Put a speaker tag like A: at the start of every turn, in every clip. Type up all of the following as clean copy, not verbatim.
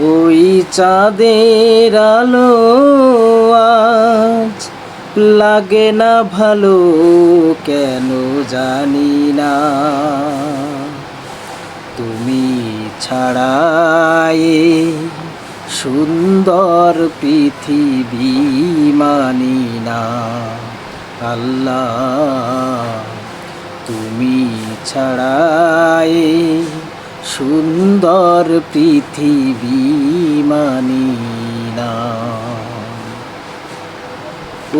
A: ওই চাঁদের আলো আজ লাগে না ভালো, কেন জানি না। তুমি ছাড়া এ সুন্দর পৃথিবী মানি না। আল্লাহ, তুমি ছাড়া এ সুন্দর পৃথিবী মানি না।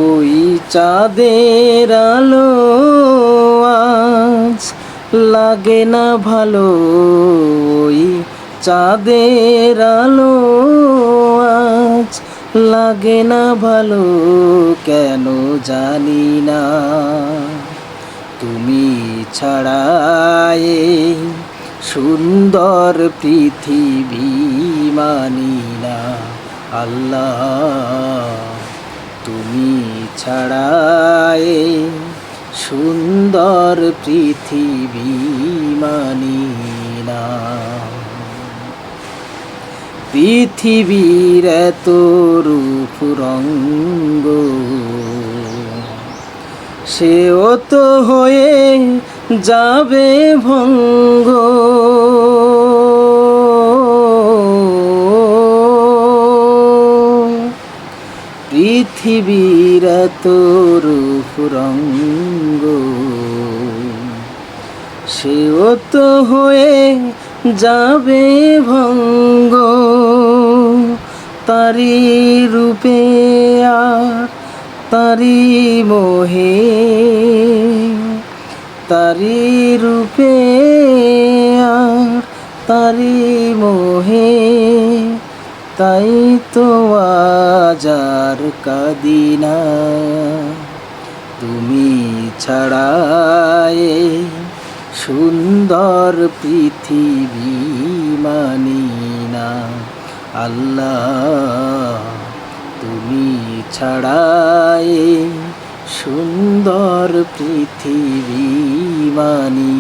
A: ওই চাঁদের আলো আজ লাগে না ভালো, ওই চাঁদের আলো আজ লাগে না ভালো, কেন জানি না। তুমি ছাড়া এ সুন্দর পৃথিবী মানি না। আল্লাহ, তুমি ছাড়া এ সুন্দর পৃথিবী মানি না। পৃথিবীর এত রূপ রঙ্গ, সেও তো হয়ে যাবে ভঙ্গ। পৃথিবীর এত রূপ রঙ্গ, সেও তো হয়ে যাবে ভঙ্গ। তারি রূপে আর তারি মোহে, তারি রূপে আর তারি মোহে, তাই তো আজ আর কাঁদি না। তুমি ছাড়া এ সুন্দর পৃথিবী মানি না। আল্লাহ, তুমি ছাড়া এ সুন্দর পৃথিবী মানি